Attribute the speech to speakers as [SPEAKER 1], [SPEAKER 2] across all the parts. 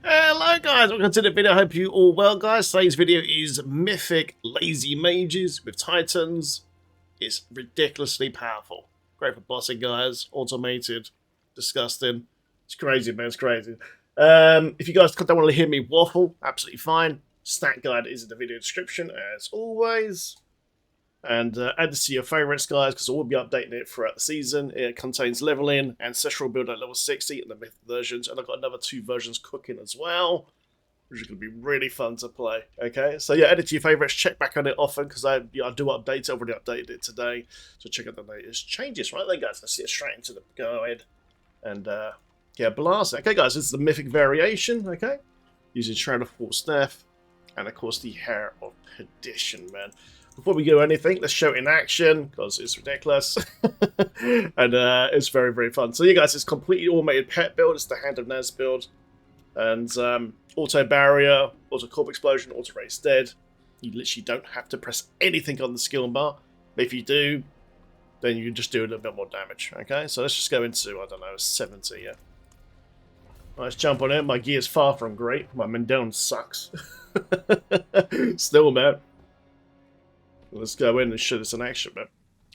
[SPEAKER 1] Hello guys, welcome to the video. I hope you all well guys. Today's video is Mythic Lazy Mages with Titans. It's ridiculously powerful. Great for bossing guys, automated, disgusting. It's crazy man, it's crazy. If you guys don't want to hear me waffle, absolutely fine. Stat guide is in the video description as always. And add this to your favourites, guys, because I will be updating it throughout the season. It contains leveling, ancestral build at level 60, and the myth versions. And I've got another 2 versions cooking as well, which is going to be really fun to play. Okay, so yeah, add it to your favourites. Check back on it often, because I do update it. I've already updated it today. So check out the latest changes. Right then, guys, let's get straight into the guide. And yeah, blast it. Okay, guys, this is the mythic variation, okay? Using Shroud of False Death, and of course the Hair of Perdition, man. Before we do anything, let's show it in action, because it's ridiculous. And it's very, very fun. So yeah, guys, it's completely automated pet build. It's the Hand of Naz build. And auto barrier, auto corp explosion, auto raise dead. You literally don't have to press anything on the skill bar. But if you do, then you just do a little bit more damage. Okay, so let's just go into, I don't know, 70, yeah. Let's jump on in. My gear's far from great. My Mendon sucks. Still, man. Let's go in and show this in action, man.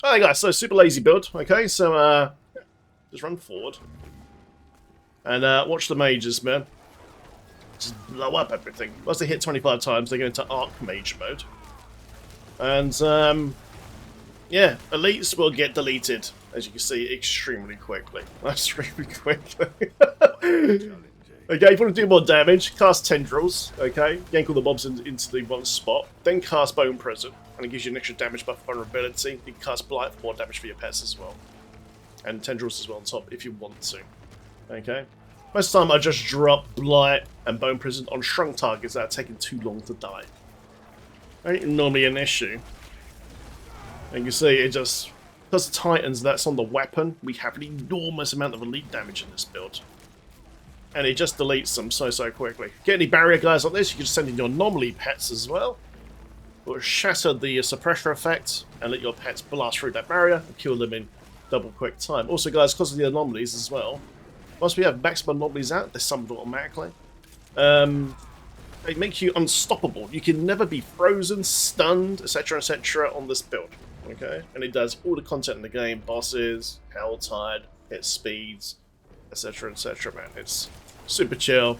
[SPEAKER 1] Alright guys, so super lazy build, okay, so just run forward. And watch the mages, man. Just blow up everything. Once they hit 25 times, they go into Archmage mode. And yeah, elites will get deleted, as you can see, extremely quickly. Extremely quickly. Okay, if you want to do more damage, cast Tendrils, okay? Yank all the mobs into the one spot. Then cast Bone Prison, and it gives you an extra damage buff vulnerability. You can cast Blight for more damage for your pets as well. And Tendrils as well on top, if you want to. Okay? Most of the time I just drop Blight and Bone Prison on shrunk targets that are taking too long to die. Ain't normally an issue. And you can see, it just... Because the Titans, that's on the weapon, we have an enormous amount of elite damage in this build. And it just deletes them so quickly. Get any barrier guys like this, you can just send in your anomaly pets as well. Or shatter the suppressor effect and let your pets blast through that barrier and kill them in double quick time. Also guys, because of the anomalies as well, once we have maximum anomalies out, they're summoned automatically. They make you unstoppable. You can never be frozen, stunned, etc, etc on this build. Okay? And it does all the content in the game, bosses, Helltide, hit speeds, etc, etc, man. It's super chill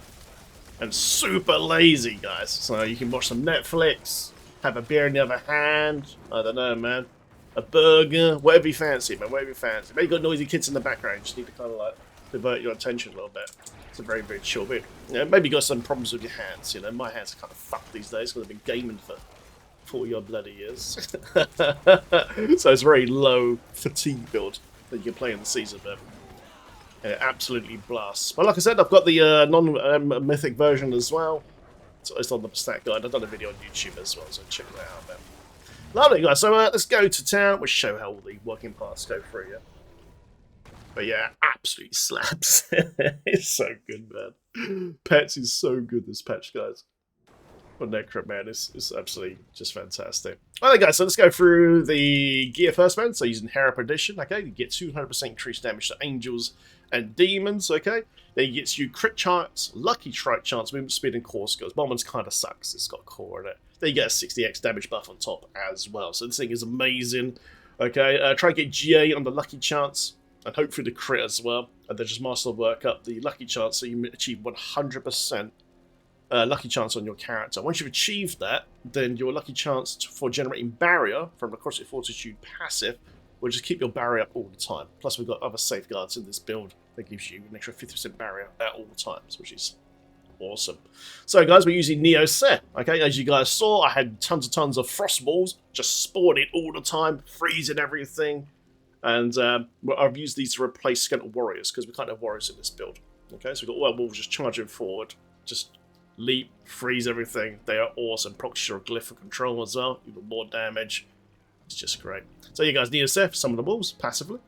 [SPEAKER 1] and super lazy, guys. So you can watch some Netflix, have a beer in the other hand, I don't know, man, a burger, whatever you fancy, man, whatever you fancy. Maybe you got noisy kids in the background, you just need to kind of like divert your attention a little bit. It's a very, very chill bit. Yeah, maybe you got some problems with your hands, you know, my hands are kind of fucked these days because I've been gaming for 40 odd bloody years. So it's a very low fatigue build that you can play in the season, man. It absolutely blasts. But like I said, I've got the non-mythic version as well. So it's on the stat guide. I've done a video on YouTube as well, so check that out, man. Lovely, guys. So let's go to town. We'll show how all the working parts go through, yeah. But yeah, absolutely slaps. It's so good, man. Pets is so good, this patch, guys. But Necromancer is absolutely just fantastic. Alright guys, so let's go through the gear first, man. So using Hair of Perdition, okay, you get 200% increased damage to angels and demons, okay. Then it gets you crit chance, lucky strike chance, movement speed, and core skills. Bombman's kind of sucks, it's got core in it. Then you get a 60x damage buff on top as well. So this thing is amazing. Okay, try and get GA on the lucky chance, and hopefully the crit as well. And then just master work up the lucky chance so you achieve 100% lucky chance on your character. Once you've achieved that, then your lucky chance for generating barrier from the Crossfit Fortitude passive will just keep your barrier up all the time. Plus we've got other safeguards in this build that gives you an extra 50% barrier at all times, which is awesome. So guys, we're using Neo Set. Okay, as you guys saw, I had tons of frost balls just spawning all the time, freezing everything. And I've used these to replace skeletal warriors because we can't have warriors in this build. Okay, so we've got all our wolves just charging forward, just leap, freeze everything. They are awesome. Procs your glyph for control as well. You got more damage. It's just great. So you guys need a set for some of the wolves passively.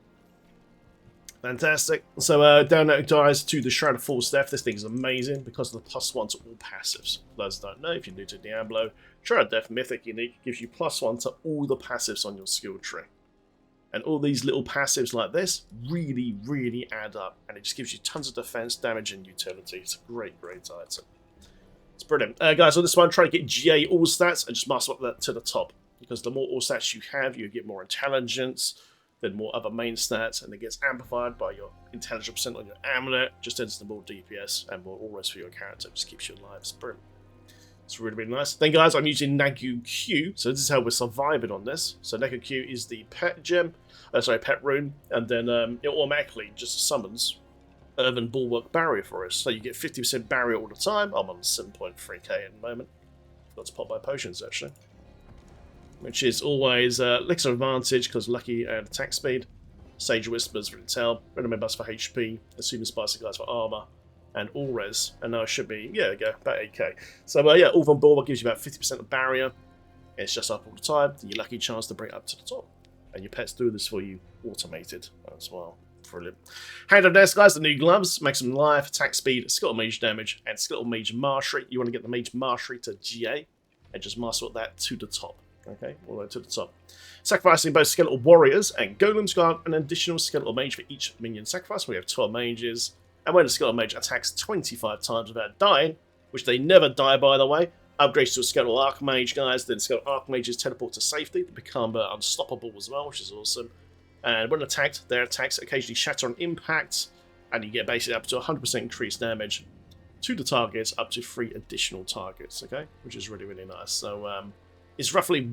[SPEAKER 1] Fantastic. So down there guys to the Shroud of False Death. This thing is amazing because of the +1 to all passives. For those that don't know, if you're new to Diablo, Shroud of Death Mythic Unique gives you +1 to all the passives on your skill tree. And all these little passives like this really, really add up. And it just gives you tons of defense, damage, and utility. It's a great, great item. It's brilliant. Guys, on this one, try to get GA all stats and just master up that to the top. Because the more all stats you have, you get more intelligence, then more other main stats, and it gets amplified by your intelligence percent on your amulet. Just ends the more DPS and more all-rest for your character. Just keeps you alive. It's brilliant. It's really, really nice. Then, guys, I'm using Nagu Q, so this is how we're surviving on this. So Nagu Q is the pet gem, pet rune, and then it automatically just summons Earthen Bulwark Barrier for us. So you get 50% barrier all the time. I'm on 7.3k at the moment. Got to pop my potions, actually. Which is always Elixir Advantage, because lucky and attack speed. Sage Whispers for intel. Random buffs for HP. Assuming Spicy Guys for armor. And all res. And now it should be, yeah, there we go, about 8k. So, yeah, Earthen Bulwark gives you about 50% of barrier. It's just up all the time. Your lucky chance to bring it up to the top. And your pets do this for you, automated as well. Brilliant. Hand of Nest, guys, the new gloves. Maximum life, attack speed, skeletal mage damage, and skeletal mage mastery. You want to get the mage mastery to GA. And just master that to the top. Okay, all the way to the top. Sacrificing both skeletal warriors and golems, got an additional skeletal mage for each minion sacrifice. We have 12 mages. And when a skeletal mage attacks 25 times without dying, which they never die, by the way, upgrades to a skeletal archmage, guys. Then skeletal archmages teleport to safety to become unstoppable as well, which is awesome. And when attacked, their attacks occasionally shatter on impact, and you get basically up to 100% increased damage to the targets, up to 3 additional targets. Okay, which is really, really nice. So it's roughly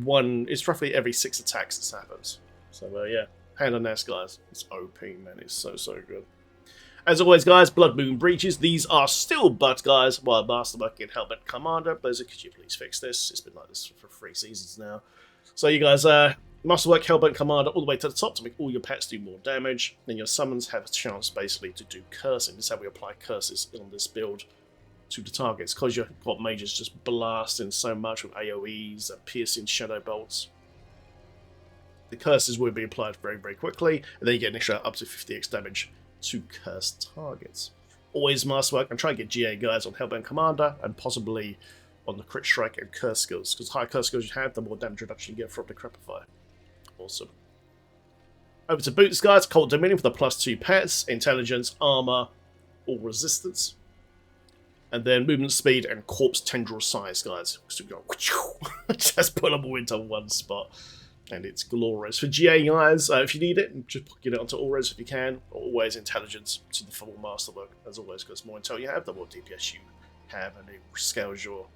[SPEAKER 1] every 6 attacks this happens. So yeah, hand on nest, guys. It's OP, man. It's so, so good. As always, guys, Blood Moon Breaches. These are still bugs, guys, while Masterwork and Hellbent Commander. Blizzard, could you please fix this? It's been like this for 3 seasons now. So you guys, Masterwork, Hellbent Commander all the way to the top to make all your pets do more damage. Then your summons have a chance, basically, to do cursing. This is how we apply curses on this build to the targets. Because you've got mages just blasting so much with AoEs, piercing shadow bolts. The curses will be applied very, very quickly. And then you get an extra up to 50x damage to cursed targets. Always Masterwork and try and get GA guys on Hellbent Commander and possibly on the Crit Strike and Curse skills, because the higher Curse skills you have, the more damage reduction you get from the Decrepify. Awesome. Over to Boots, guys. Cult Dominion for the +2 pets, Intelligence, Armor, or Resistance. And then Movement Speed and Corpse Tendril Size, guys. So you go, just put them all into one spot. And it's glorious. For GA, guys, if you need it, just get it onto all res if you can. Always Intelligence to the full Masterwork, as always, because the more intel you have, the more DPS you have, and it scales your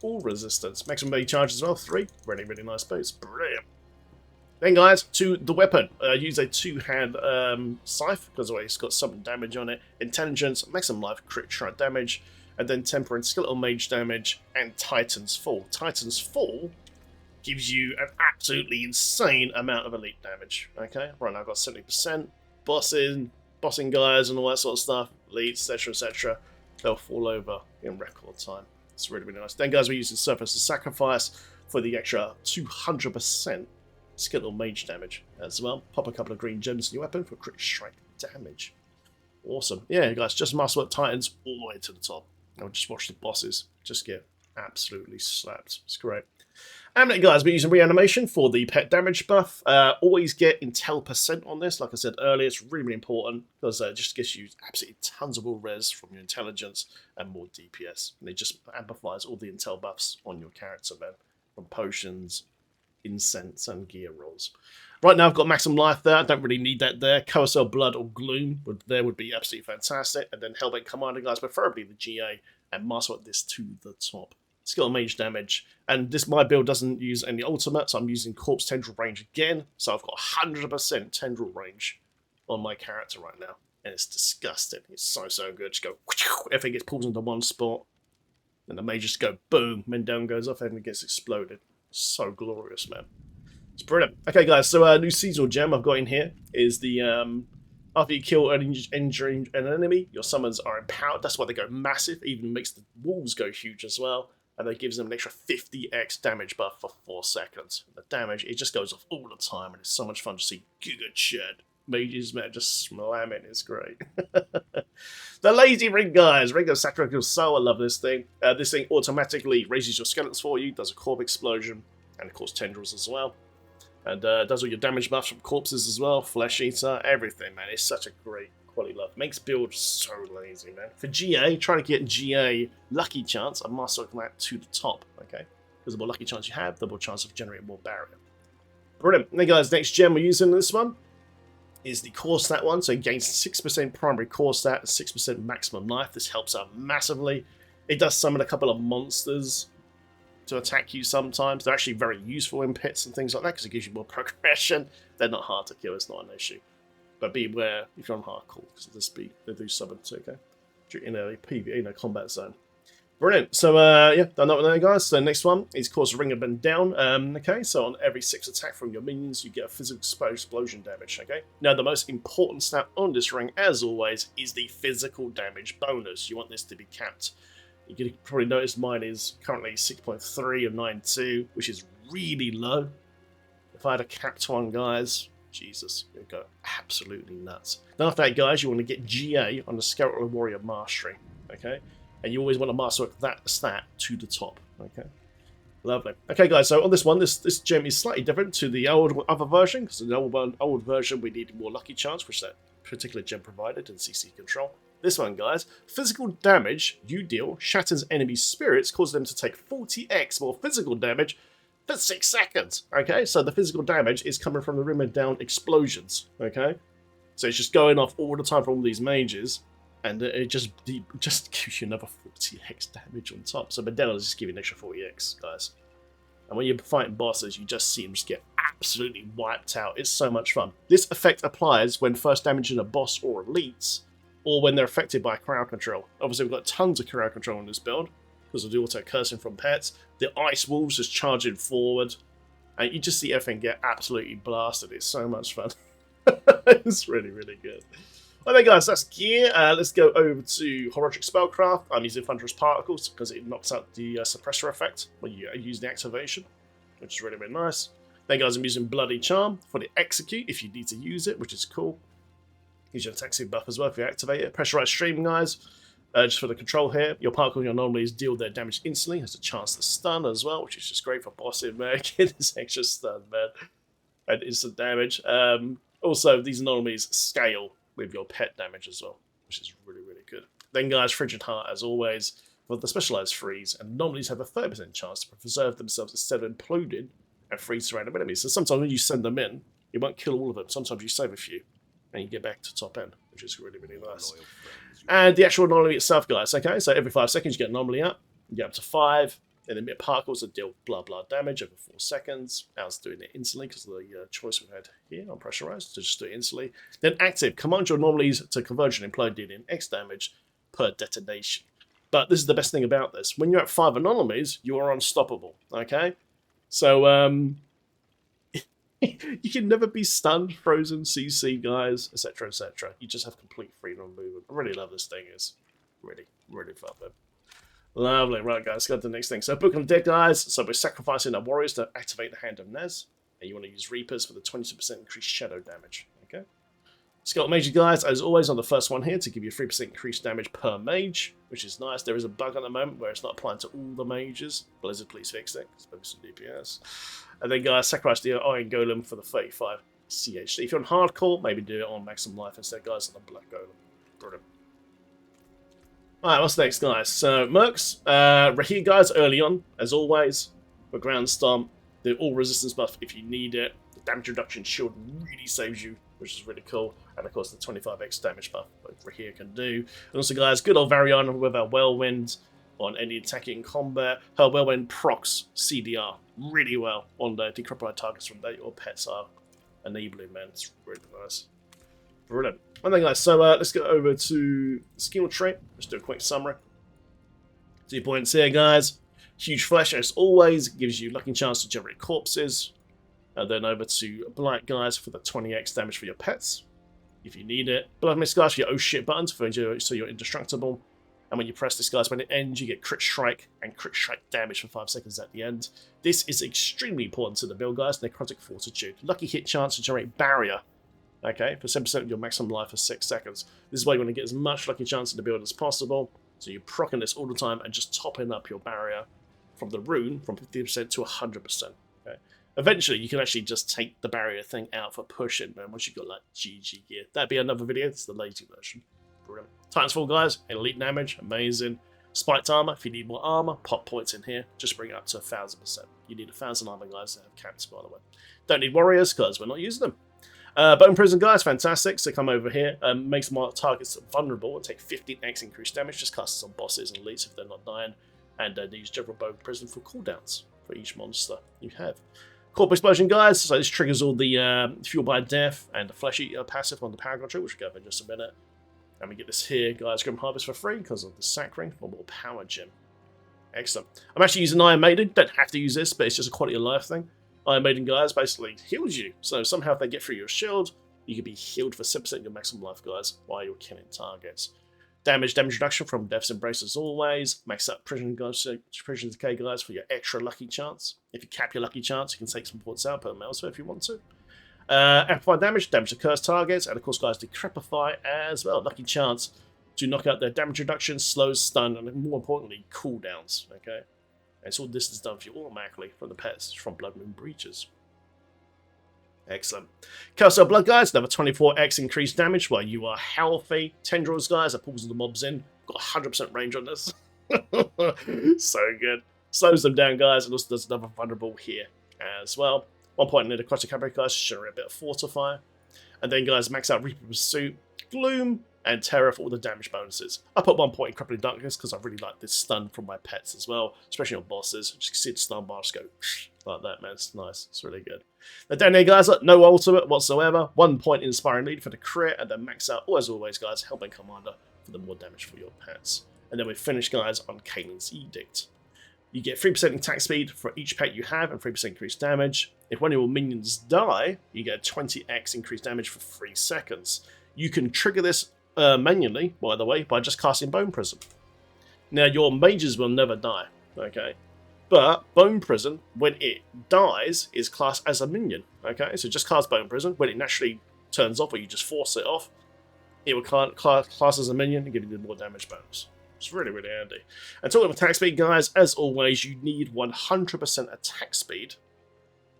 [SPEAKER 1] all resistance. Maximum melee charge as well, 3. Really, really nice boots. Brilliant. Then, guys, to the weapon. Use a 2-hand scythe, because it's got some damage on it. Intelligence, maximum life, crit strike damage, and then temper and skeletal mage damage, and Titan's Fall. Titan's Fall gives you an absolutely insane amount of elite damage. Okay, right now I've got 70%. Bossing guys and all that sort of stuff, elites, etc., etc. They'll fall over in record time. It's really, really nice. Then, guys, we're using Surface of Sacrifice for the extra 200% skeletal mage damage as well. Pop a couple of green gems in your weapon for crit strike damage. Awesome. Yeah, guys, just Masterwork Titans all the way to the top. Now just watch the bosses just get absolutely slapped. It's great. And guys, we're using Reanimation for the pet damage buff. Always get intel percent on this. Like I said earlier, it's really, really important because it just gives you absolutely tons of all res from your intelligence and more DPS. And it just amplifies all the intel buffs on your character, man. From potions, incense, and gear rolls. Right now, I've got maximum life there. I don't really need that there. Carousel Blood or Gloom would be absolutely fantastic. And then Hellbent Commander, guys, preferably the GA, and Masterwork this to the top. Skill mage damage, and my build doesn't use any ultimates. So I'm using Corpse Tendril range again, so I've got 100% Tendril range on my character right now, and it's disgusting. It's so, so good. Just go, everything gets pulled into one spot, and the mage just go boom, Mendon goes off, everything gets exploded. So glorious, man. It's brilliant. Okay, guys, so a new seasonal gem I've got in here is the after you kill an enemy, your summons are empowered. That's why they go massive. Even makes the walls go huge as well. And that gives them an extra 50x damage buff for 4 seconds. The damage, it just goes off all the time, and it's so much fun to see Giga Chad. Mages, man, just slam it. It's great. The Lazy Ring, guys. Ring of Sacrificial Soul. I love this thing. This thing automatically raises your skeletons for you, does a corp explosion, and of course tendrils as well. And does all your damage buffs from corpses as well, Flesh Eater, everything, man. It's such a great quality love. Makes build so lazy, man. For GA, trying to get GA lucky chance, I must look that to the top, okay? Because the more lucky chance you have, the more chance of generating more barrier. Brilliant. Now guys, next gem we're using in this one is the core stat one. So it gains 6% primary core stat and 6% maximum life. This helps out massively. It does summon a couple of monsters to attack you sometimes. They're actually very useful in pits and things like that because it gives you more progression. They're not hard to kill, it's not an issue. But beware if you're on hardcore because of the speed. They do summon too, okay? In a PvE, in a combat zone. Brilliant. So, yeah, done that one there, guys. So, next one is, of course, Ring of Bend Down. Okay, so on every 6 attack from your minions, you get a physical explosion damage, okay? Now, the most important stat on this ring, as always, is the physical damage bonus. You want this to be capped. You can probably notice mine is currently 6.3 of 9.2, which is really low. If I had a capped one, guys, Jesus, it would go absolutely nuts. Then after that, guys, you want to get GA on the Skeletal Warrior Mastery, okay? And you always want to master that stat to the top, okay? Lovely. Okay, guys, so on this one, this gem is slightly different to the other version, because in the old version, we needed more lucky chance, which that particular gem provided in CC control. This one, guys, physical damage you deal shatters enemy spirits, causing them to take 40x more physical damage for 6 seconds. Okay, so the physical damage is coming from the Ring of Down explosions. Okay, so it's just going off all the time from all these mages, and it just gives you another 40x damage on top. So Medela is just giving an extra 40x, guys. And when you're fighting bosses, you just see them just get absolutely wiped out. It's so much fun. This effect applies when first damaging a boss or elites, or when they're affected by crowd control. Obviously, we've got tons of crowd control in this build, because of the auto-cursing from pets. The Ice Wolves just charging forward, and you just see everything get absolutely blasted. It's so much fun. It's really, really good. Okay, guys, that's gear. Let's go over to Horrific Spellcraft. I'm using Thunderous Particles, because it knocks out the suppressor effect when you use the activation, which is really, really nice. Then, guys, I'm using Bloody Charm for the Execute, if you need to use it, which is cool. Use your attack speed buff as well if you activate it. Pressurized Stream, guys. Just for the control here, your particle your anomalies deal their damage instantly. Has a chance to stun as well, which is just great for bossing, man. Get this extra stun, man. And instant damage. Also, these anomalies scale with your pet damage as well, which is really, really good. Then, guys, Frigid Heart, as always, for the specialized freeze. And anomalies have a 30% chance to preserve themselves instead of imploding and freeze random enemies. So sometimes when you send them in, you won't kill all of them. Sometimes you save a few, and you get back to top end, which is really, really nice. And the actual anomaly itself, guys, okay? So every 5 seconds you get an anomaly up, you get up to 5, and emit particles that deal blah blah damage over 4 seconds. I was doing it instantly because of the choice we had here on pressurized, so just do it instantly. Then active, command your anomalies to converge and implode, dealing X damage per detonation. But this is the best thing about this. When you're at 5 anomalies, you are unstoppable, okay? So, you can never be stunned, frozen, CC, guys, etc., etc. You just have complete freedom of movement. I really love this thing. It's really, really fun, man. Lovely. Right, guys, go to the next thing. So, Book of the Dead, guys. So, we're sacrificing our warriors to activate the Hand of Naz. And you want to use Reapers for the 20% increased shadow damage. Okay? Skeletal Mages, guys, as always, on the first one here to give you 3% increased damage per mage, which is nice. There is a bug at the moment where it's not applying to all the mages. Blizzard, please fix it. It's maybe some DPS. And then, guys, sacrifice the Iron Golem for the 35 CHD. If you're on hardcore, maybe do it on maximum life instead, guys, on the Black Golem. Brilliant. Alright, what's next, guys? So, Mercs. Right here, guys, early on, as always, for Ground Stomp. The all resistance buff if you need it. The damage reduction shield really saves you, which is really cool. And, of course, the 25x damage buff that Rahir can do. And also, guys, good old Varian with our Whirlwind on any attacking combat. Her Whirlwind procs CDR really well on the decrypted targets from that your pets are enabling, man. It's really nice. Brilliant. One thing, guys, so let's go over to skill tree. Let's do a quick summary. 2 points here, guys. Huge Flesh, as always, gives you lucky chance to generate corpses. And then over to Blight, guys, for the 20x damage for your pets, if you need it. Blood Mist, guys, for your oh shit buttons, so you're indestructible. And when you press this, guys, when it ends, you get Crit Strike and Crit Strike damage for 5 seconds at the end. This is extremely important to the build, guys. Necrotic Fortitude. Lucky hit chance to generate Barrier. Okay, for 7% of your maximum life for 6 seconds. This is why you want to get as much lucky chance in the build as possible. So you're proccing this all the time and just topping up your barrier from the rune from 50% to 100%. Okay, Eventually, you can actually just take the barrier thing out for pushing, man, once you've got, like, GG gear. That'd be another video. This is the lazy version. Brilliant. Titanfall, guys. Elite damage. Amazing. Spiked armor. If you need more armor, pop points in here. Just bring it up to 1,000%. You need 1,000 armor, guys, to have caps, by the way. Don't need warriors, because we're not using them. Bone Prison, guys, fantastic. So come over here. Makes my targets vulnerable and take 15x increased damage. Just cast it on bosses and elites if they're not dying. And they use General Bone Prison for cooldowns for each monster you have. Corp Explosion, guys. So this triggers all the Fuel by Death and the Flesh Eater passive on the Paragon Tree, which we'll go over in just a minute. And we get this here, guys, Grim Harvest for free because of the Sack Ring for more power gem. Excellent. I'm actually using Iron Maiden. Don't have to use this, but it's just a quality of life thing. Iron Maiden, guys, basically heals you. So somehow if they get through your shield, you can be healed for 7% of your maximum life, guys, while you're killing targets. Damage reduction from Death's Embrace as always. Max up Prison Decay, guys, for your extra lucky chance. If you cap your lucky chance, you can take some points out per elsewhere if you want to. Amplify damage to cursed targets, and of course, guys, Decrepify as well. Lucky chance to knock out their damage reduction, slows, stun, and more importantly, cooldowns. Okay, and so this is done for you automatically from the pets from Blood Moon Breaches. Excellent. Curse of Blood, guys, another 24x increased damage while you are healthy. Tendrils, guys, that pulls the mobs in. Got 100% range on this. So good. Slows them down, guys, and also does another vulnerable here as well. 1 point in the Necromancer cavalry, guys, generate a bit of Fortify. And then, guys, max out Reaper Pursuit, Gloom, and Terror for all the damage bonuses. I put 1 point in Crippling Darkness because I really like this stun from my pets as well, especially on bosses. Just see the stun bar just go like that, man. It's nice. It's really good. Now down there, guys, no ultimate whatsoever. 1 point in Inspiring Lead for the crit, and then max out, as always, guys, Helping Commander for the more damage for your pets. And then we finish, guys, on Caelan's Edict. You get 3% attack speed for each pet you have and 3% increased damage. If one of your minions die, you get 20x increased damage for 3 seconds. You can trigger this manually, by the way, by just casting Bone Prison. Now, your mages will never die, okay? But Bone Prison, when it dies, is classed as a minion, okay? So just cast Bone Prison. When it naturally turns off or you just force it off, it will class as a minion and give you more damage bonus. It's really, really handy. And talking of attack speed, guys, as always, you need 100% attack speed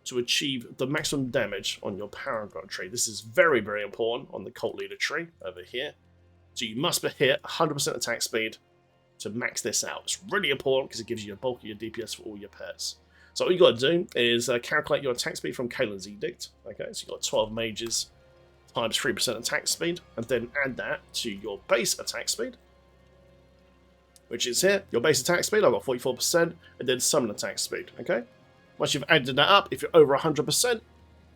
[SPEAKER 1] to achieve the maximum damage on your Paragon Tree. This is very, very important on the Cult Leader tree over here. So you must hit 100% attack speed to max this out. It's really important because it gives you a bulk of your DPS for all your pets. So all you got to do is calculate your attack speed from Caelan's Edict. Okay, so you've got 12 mages times 3% attack speed, and then add that to your base attack speed, which is here. Your base attack speed, I've got 44%, and then summon attack speed. Okay, once you've added that up, if you're over 100%,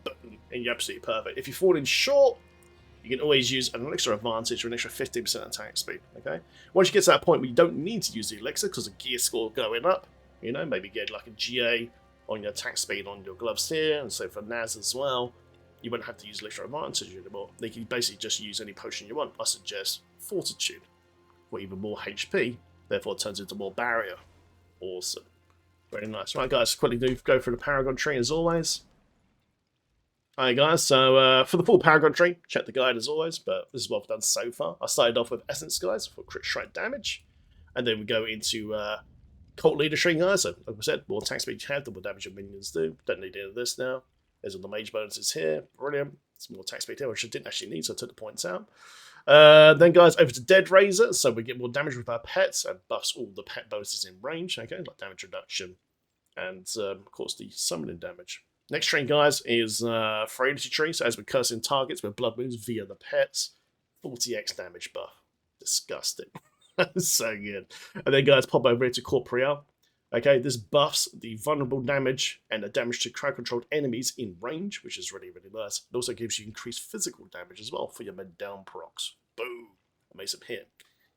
[SPEAKER 1] boom, and you're absolutely perfect. If you're falling short, you can always use an elixir advantage or an extra 15% attack speed, okay? Once you get to that point where you don't need to use the elixir because the gear score going up, you know, maybe get like a GA on your attack speed on your gloves here, and so for Naz as well, you won't have to use elixir advantage anymore. They can basically just use any potion you want. I suggest Fortitude for even more HP, therefore it turns into more barrier. Awesome. Very nice. Right, guys, quickly go through the Paragon Tree as always. Alright guys, so for the full Paragon Tree, check the guide as always, but this is what I've done so far. I started off with Essence, guys, for crit strike damage, and then we go into Cult Leader Tree, guys. So, like I said, more attack speed you have, the more damage your minions do. Don't need any of this now. There's all the mage bonuses here. Brilliant. Some more attack speed here, which I didn't actually need, so I took the points out. Then, guys, over to Dead Razor, so we get more damage with our pets, and buffs all the pet bonuses in range, okay, like damage reduction, and, of course, the summoning damage. Next tree, guys, is Frailty Tree. So as we're cursing targets with blood moons via the pets, 40x damage buff. Disgusting. So good. And then, guys, pop over here to Corporeal. Okay, this buffs the vulnerable damage and the damage to crowd-controlled enemies in range, which is really, really nice. It also gives you increased physical damage as well for your med down procs. Boom. That makes them hit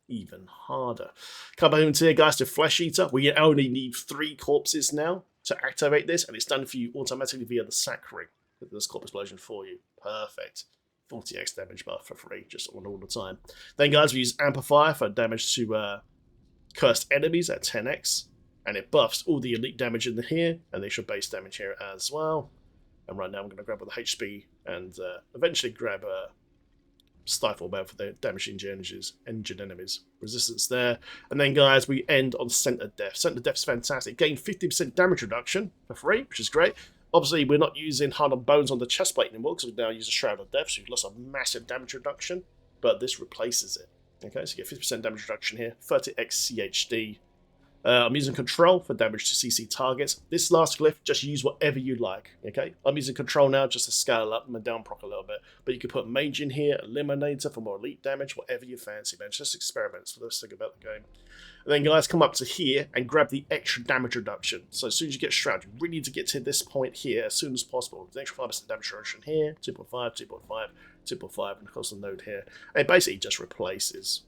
[SPEAKER 1] even harder. Come over here, guys, to Flesh Eater. We only need 3 corpses now to activate this, and it's done for you automatically via the Sack Ring. This Corp Explosion for you. Perfect. 40x damage buff for free, just on all the time. Then, guys, we use Amplifier for damage to cursed enemies at 10x, and it buffs all the elite damage in here, and they should base damage here as well. And right now, I'm going to grab all the HP and eventually grab Stifle Bell for the damage injured enemies. Resistance there. And then, guys, we end on Center Death. Center Death is fantastic. Gain 50% damage reduction for free, which is great. Obviously, we're not using Heart and Bones on the chestplate anymore because we now use a Shroud of Death, so you've lost a massive damage reduction, but this replaces it. Okay, so you get 50% damage reduction here, 30x CHD. I'm using Control for damage to CC targets. This last glyph, just use whatever you like. Okay, I'm using Control now just to scale up and down proc a little bit, but you can put Mage in here, Eliminator for more elite damage, whatever you fancy, man. Just experiments for this thing about the game. And then guys, come up to here and grab the extra damage reduction. So as soon as you get Shroud, you really need to get to this point here as soon as possible. The extra 5% damage reduction here, 2.5, 2.5, 2.5, and of course the node here. And it basically just replaces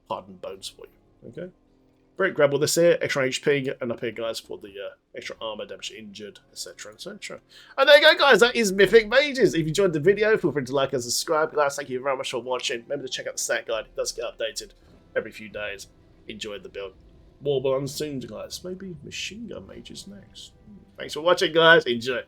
[SPEAKER 1] Hardened Bones for you. Okay. Great, grab all this here, extra HP, and up here, guys, for the extra armor, damage injured, etc., etc. And there you go, guys, that is Mythic Mages. If you enjoyed the video, feel free to like and subscribe. Guys, thank you very much for watching. Remember to check out the stat guide. It does get updated every few days. Enjoyed the build. More will soon, guys. Maybe Machine Gun Mages next. Thanks for watching, guys. Enjoy.